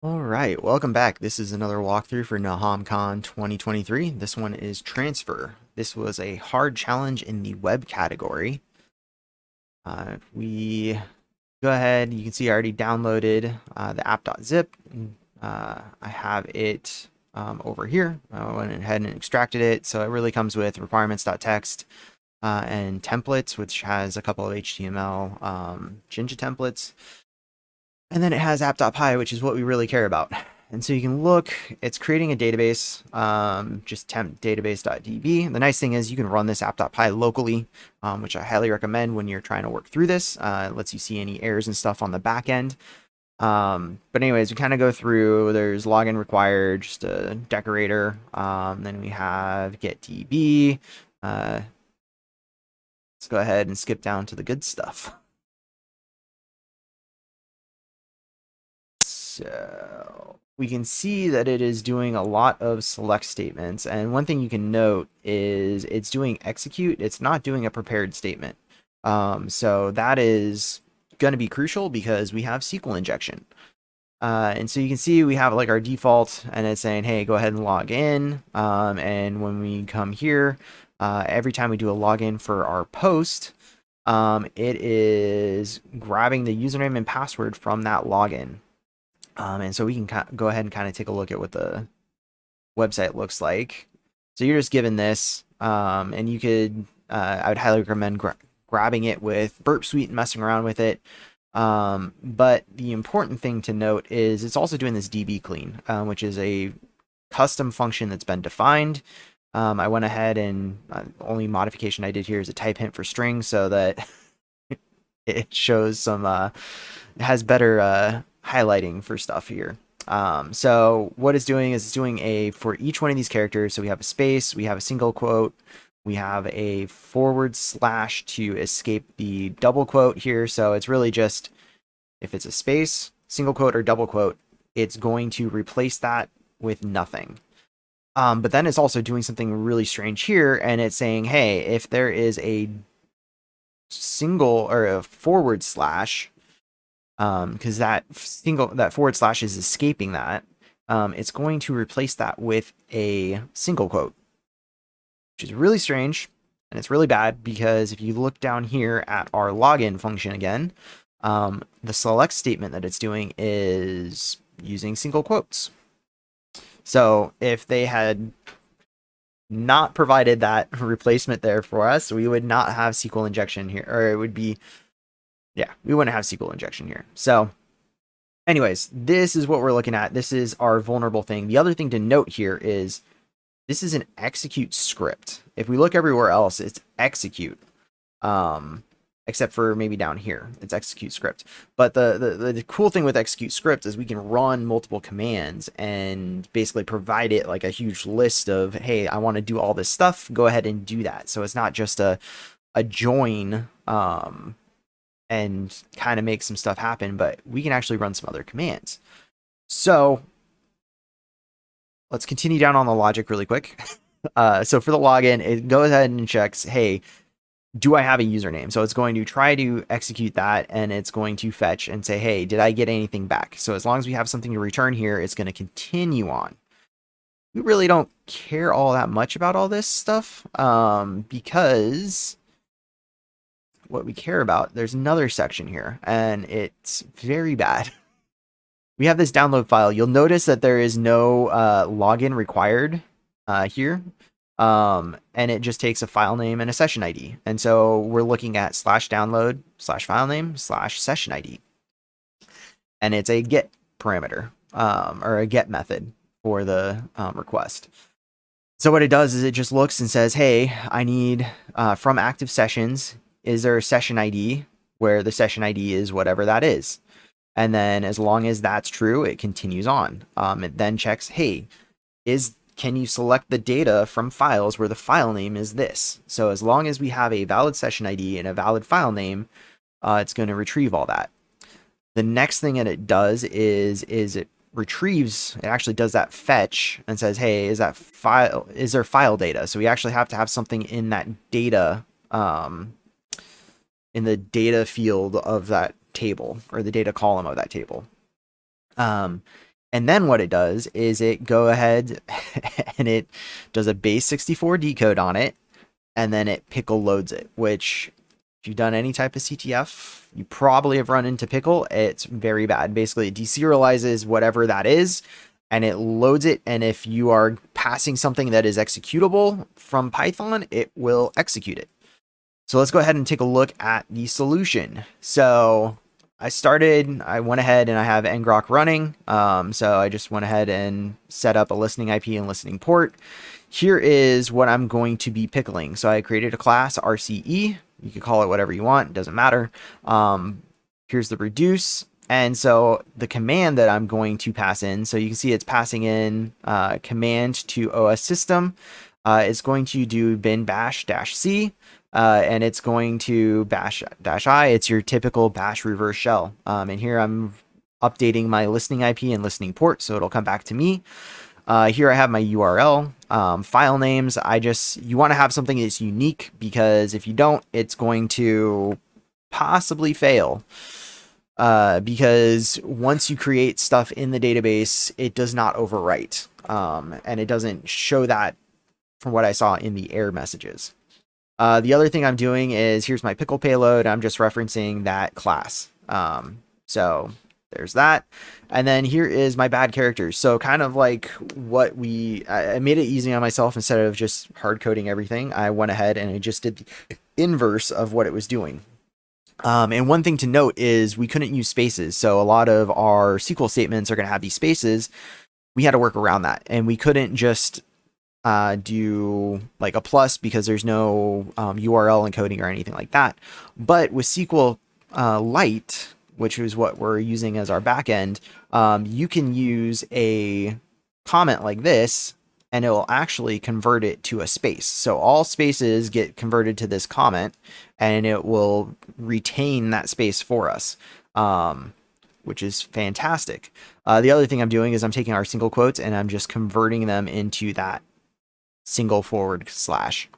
All right, welcome back. This is another walkthrough for Nahamcon 2023. This one is transfer. This was a hard challenge in the web category. We go ahead, you can see I already downloaded the app.zip. I have it over here. I went ahead and extracted it. So it really comes with requirements.txt and templates, which has a couple of HTML Jinja templates. And then it has app.py, which is what we really care about. And so you can look, it's creating a database, just temp database.db. The nice thing is you can run this app.py locally, which I highly recommend when you're trying to work through this. It lets you see any errors and stuff on the back end. But anyways, we kind of go through, there's login required, just a decorator. Then we have get db. Let's go ahead and skip down to the good stuff. So we can see that it is doing a lot of select statements. And one thing you can note is it's doing execute. It's not doing a prepared statement. So that is going to be crucial because we have SQL injection. And so you can see we have like our default and it's saying, hey, go ahead and log in. And when we come here, every time we do a login for our post, it is grabbing the username and password from that login. And so we can go ahead and kind of take a look at what the website looks like. So you're just given this, and you could, I would highly recommend grabbing it with Burp Suite and messing around with it. But the important thing to note is it's also doing this db clean, which is a custom function that's been defined. I went ahead and only modification I did here is a type hint for string so that it shows some, has better highlighting for stuff here. So what it's doing is it's doing a, for each one of these characters, so we have a space, we have a single quote, we have a / to escape the double quote here. So it's really just, if it's a space, single quote, or double quote, it's going to replace that with nothing. But then it's also doing something really strange here, and it's saying, hey, if there is a single or a / because that / is escaping that, it's going to replace that with a single quote, which is really strange, and it's really bad because if you look down here at our login function again, the select statement that it's doing is using single quotes. So if they had not provided that replacement there for us, we would not have SQL injection here, or it would be, yeah, we wouldn't have SQL injection here. So anyways, this is what we're looking at. This is our vulnerable thing. The other thing to note here is this is an execute script. If we look everywhere else, it's execute, except for maybe down here, it's execute script. But the cool thing with execute script is we can run multiple commands and basically provide it like a huge list of, hey, I want to do all this stuff. Go ahead and do that. So it's not just a join, and kind of make some stuff happen, but we can actually run some other commands. So let's continue down on the logic really quick. So for the login, it goes ahead and checks, hey, do I have a username? So it's going to try to execute that, and it's going to fetch and say, hey, did I get anything back? So as long as we have something to return here, it's going to continue on. We really don't care all that much about all this stuff, because what we care about, there's another section here, and it's very bad. We have this download file. You'll notice that there is no login required here, and it just takes a file name and a session ID. And so we're looking at /download /filename /session ID, and it's a get parameter, or a get method for the request. So what it does is it just looks and says, hey, I need from active sessions, is there a session ID where the session ID is whatever that is? And then as long as that's true, it continues on. It then checks, hey, can you select the data from files where the file name is this? So as long as we have a valid session ID and a valid file name, it's going to retrieve all that. The next thing that it does is it retrieves, it actually does that fetch and says, hey, is there file data? So we actually have to have something in that data, in the data field of that table, or the data column of that table. And then what it does is it go ahead and it does a base 64 decode on it, and then it pickle loads it, which if you've done any type of CTF, you probably have run into pickle. It's very bad. Basically, it deserializes whatever that is, and it loads it. And if you are passing something that is executable from Python, it will execute it. So let's go ahead and take a look at the solution. So I went ahead and I have ngrok running. So I just went ahead and set up a listening IP and listening port. Here is what I'm going to be pickling. So I created a class RCE. You can call it whatever you want. It doesn't matter. Here's the reduce. And so the command that I'm going to pass in, so you can see it's passing in command to OS system. It's going to do bin bash -c. And it's going to bash -i. It's your typical bash reverse shell. And here I'm updating my listening IP and listening port, so it'll come back to me. Here I have my URL, file names. You want to have something that's unique, because if you don't, it's going to possibly fail. Because once you create stuff in the database, it does not overwrite. And it doesn't show that from what I saw in the error messages. The other thing I'm doing is, here's my pickle payload. I'm just referencing that class. So there's that. And then here is my bad characters. So kind of like I made it easy on myself. Instead of just hard coding everything, I went ahead and I just did the inverse of what it was doing. And one thing to note is we couldn't use spaces. So a lot of our SQL statements are going to have these spaces. We had to work around that, and we couldn't just do like a plus, because there's no URL encoding or anything like that. But with SQL Lite, which is what we're using as our backend, you can use a comment like this, and it will actually convert it to a space. So all spaces get converted to this comment, and it will retain that space for us, which is fantastic. The other thing I'm doing is I'm taking our single quotes and I'm just converting them into that single forward slash.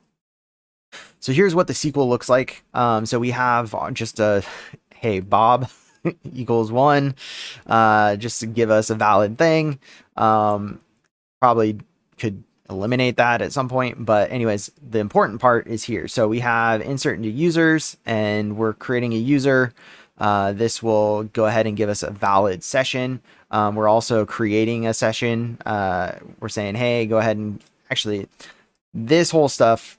So here's what the SQL looks like. So we have just a, hey, Bob equals 1, just to give us a valid thing. Probably could eliminate that at some point, but anyways, the important part is here. So we have insert into users, and we're creating a user. This will go ahead and give us a valid session. We're also creating a session. We're saying, hey, go ahead and actually, this whole stuff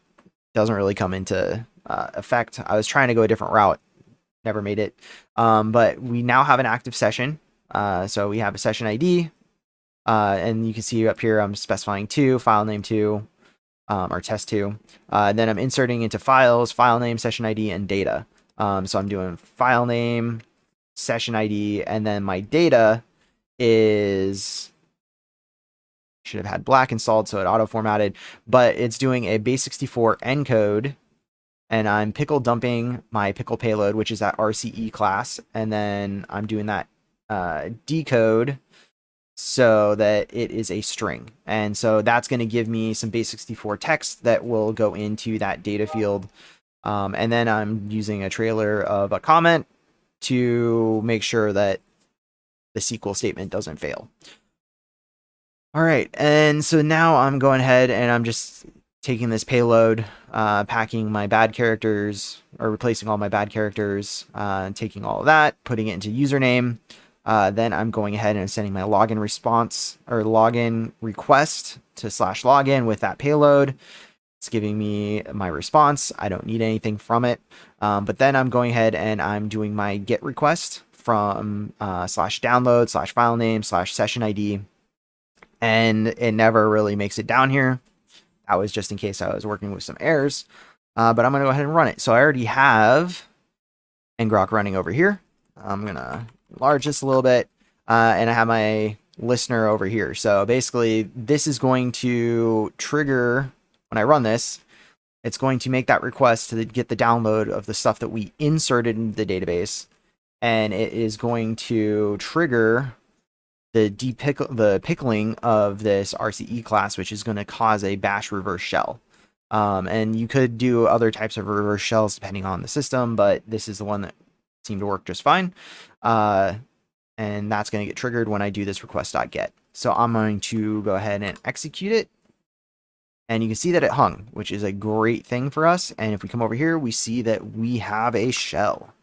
doesn't really come into effect. I was trying to go a different route, never made it. But we now have an active session. So we have a session ID, and you can see up here I'm specifying 2, file name 2, or test 2. Then I'm inserting into files, file name, session ID, and data. So I'm doing file name, session ID, and then my data is, should have had black installed, so it auto formatted, but it's doing a base 64 encode, and I'm pickle dumping my pickle payload, which is that RCE class, and then I'm doing that decode so that it is a string. And so that's going to give me some base 64 text that will go into that data field. And then I'm using a trailer of a comment to make sure that the SQL statement doesn't fail. All right, and so now I'm going ahead and I'm just taking this payload, packing my bad characters, or replacing all my bad characters, taking all of that, putting it into username. Then I'm going ahead and sending my login response, or login request to /login with that payload. It's giving me my response. I don't need anything from it. But then I'm going ahead and I'm doing my get request from /download /file name /session ID. And it never really makes it down here. That was just in case I was working with some errors. But I'm going to go ahead and run it. So I already have ngrok running over here. I'm going to enlarge this a little bit. And I have my listener over here. So basically, this is going to trigger, when I run this, it's going to make that request to get the download of the stuff that we inserted into the database. And it is going to trigger the pickling of this RCE class, which is going to cause a bash reverse shell. And you could do other types of reverse shells depending on the system, but this is the one that seemed to work just fine. And and that's going to get triggered when I do this request.get. So I'm going to go ahead and execute it. And you can see that it hung, which is a great thing for us. And if we come over here, we see that we have a shell.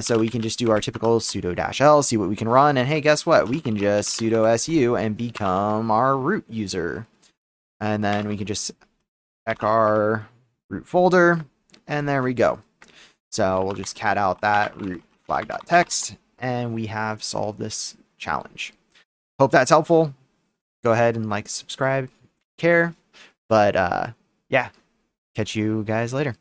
So we can just do our typical sudo -l, see what we can run. And hey, guess what? We can just sudo su and become our root user. And then we can just check our root folder. And there we go. So we'll just cat out that root flag.txt. And we have solved this challenge. Hope that's helpful. Go ahead and like, subscribe, care. But yeah, catch you guys later.